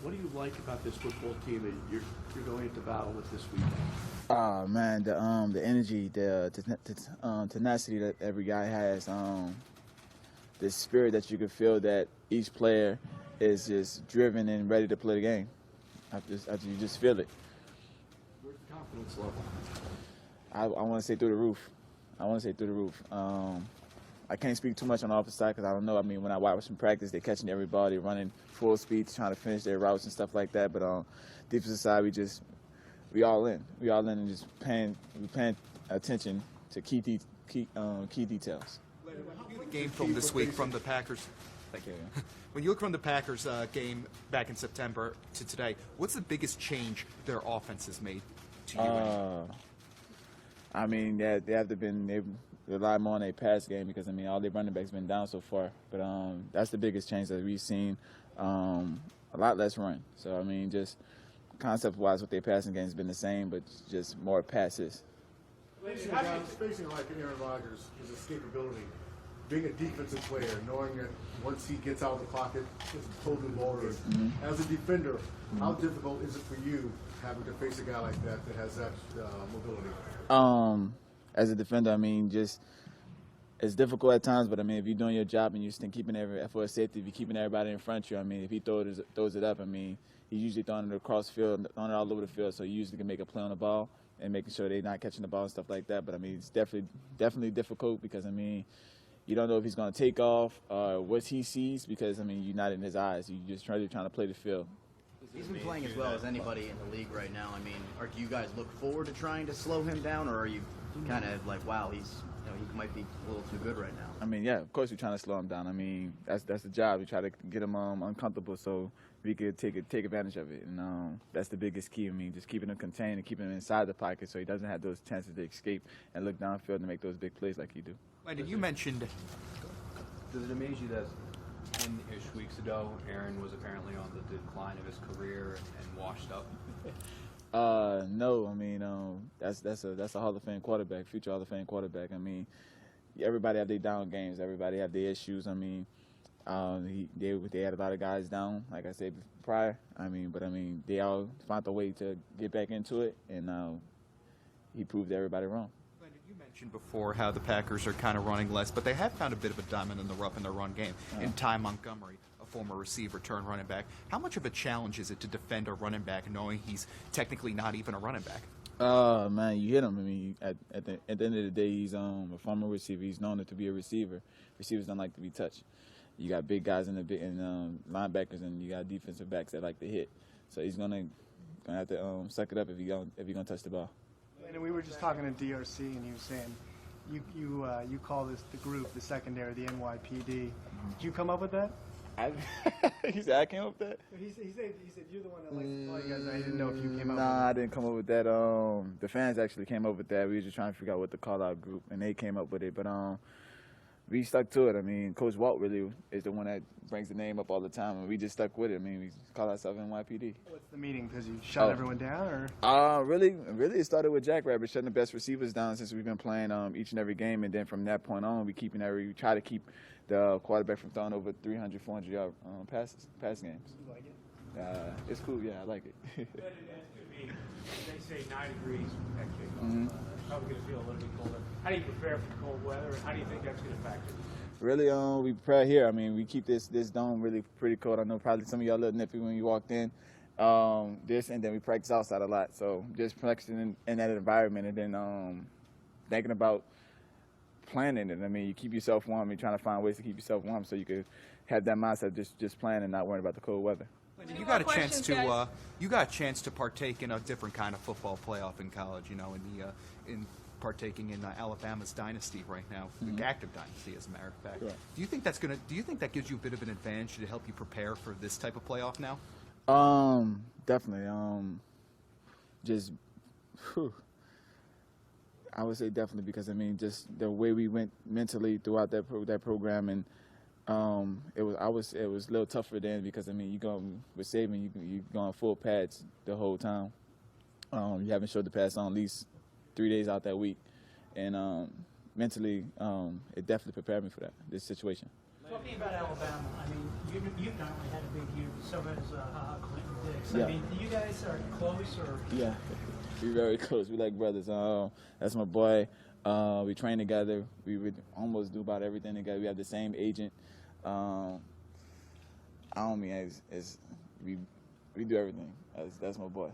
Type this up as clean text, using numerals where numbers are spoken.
What do you like about this football team that you're going into battle with this weekend? Oh man, the energy, the tenacity that every guy has, the spirit that you can feel that each player is just driven and ready to play the game. You just feel it. Where's the confidence level? I want to say through the roof. I can't speak too much on the offensive side because I don't know. I mean, when I watch them practice, they're catching everybody, running full speed, trying to finish their routes and stuff like that. But on defensive side, we all in. We all in and just paying attention to key details. The game from this week from the Packers. Thank you. When you look from the Packers game back in September to today, what's the biggest change their offense has made to you? I mean, they rely more on their pass game because, I mean, all their running backs been down so far. But that's the biggest change that we've seen. A lot less run. So, I mean, just concept-wise, with their passing game has been the same, but just more passes. Facing like Aaron Rodgers, his escapability, being a defensive player, knowing that once he gets out of the pocket, it's totally ballroom. Mm-hmm. As a defender, how difficult is it for you having to face a guy like that has that mobility? As a defender, I mean, just it's difficult at times, but I mean, if you're doing your job and you're just keeping for a safety, if you're keeping everybody in front of you, I mean, if he throws it up, I mean, he's usually throwing it across field, throwing it all over the field, so you usually can make a play on the ball and making sure they're not catching the ball and stuff like that. But I mean, it's definitely difficult because I mean, you don't know if he's going to take off or what he sees because I mean, you're not in his eyes. You're just trying to play the field. He's been playing as well as anybody in the league right now. I mean, do you guys look forward to trying to slow him down, or are you kind of like, wow, he might be a little too good right now? I mean, yeah, of course we're trying to slow him down. I mean, that's the job. We try to get him uncomfortable so we could take advantage of it, and that's the biggest key. I mean, just keeping him contained and keeping him inside the pocket so he doesn't have those chances to escape and look downfield and make those big plays like he do. Landon, you mentioned. Does it amaze you that 10-ish weeks ago, Aaron was apparently on the decline of his career and washed up? No, I mean that's a Hall of Fame quarterback, future Hall of Fame quarterback. I mean, everybody have their down games, everybody have their issues. I mean, they had a lot of guys down, like I said prior. I mean, but I mean they all found a way to get back into it, and he proved everybody wrong. You mentioned before how the Packers are kind of running less, but they have found a bit of a diamond in the rough in their run game. In Ty Montgomery, a former receiver turned running back. How much of a challenge is it to defend a running back knowing he's technically not even a running back? Man, you hit him. I mean, at the end of the day, he's a former receiver. He's known to be a receiver. Receivers don't like to be touched. You got big guys in linebackers, and you got defensive backs that like to hit. So he's gonna have to suck it up if he's gonna touch the ball. And we were just talking to DRC, and he was saying, you call this the group, the secondary, the NYPD. Did you come up with that? He said I came up with that. He said you're the one that likes to call you guys. I didn't know if you came up with Nah, it. I didn't come up with that. The fans actually came up with that. We were just trying to figure out what to call our group, and they came up with it. But we stuck to it. I mean, Coach Walt really is the one that brings the name up all the time, and we just stuck with it. I mean, we call ourselves NYPD. What's the meaning? Because you shut everyone down, or? Really, it started with Jackrabbit shutting the best receivers down since we've been playing each and every game, and then from that point on, we try to keep the quarterback from throwing over 300, 400-yard pass games. You like it? It's cool. Yeah, I like it. But it's going to be, they say 9 degrees next week. Probably going to feel a little bit colder. How do you prepare for cold weather, and how do you think that's going to factor? Really, we prepare here. I mean, we keep this dome really pretty cold. I know probably some of y'all a little nippy when you walked in. And then we practice outside a lot. So just practicing in that environment, and then thinking about planning it. I mean, you keep yourself warm. You're trying to find ways to keep yourself warm so you could have that mindset just plan and not worrying about the cold weather. You got a chance to partake in a different kind of football playoff in college. You know, in partaking in Alabama's dynasty right now, the active dynasty, as a matter of fact. Sure. Do you think that gives you a bit of an advantage to help you prepare for this type of playoff now? Definitely. I would say definitely because I mean just the way we went mentally throughout that program, and it was a little tougher then because I mean you going with Saban, you going full pads the whole time. You haven't showed the pass on at least 3 days out that week, and mentally it definitely prepared me for this situation. Talking about Alabama, I mean, you've not only had a big year, but so has Clinton. weeks. Yeah. I mean, you guys are close or? Yeah, we're very close. We like brothers. That's my boy. We train together. We would almost do about everything together. We have the same agent. We do everything. That's my boy.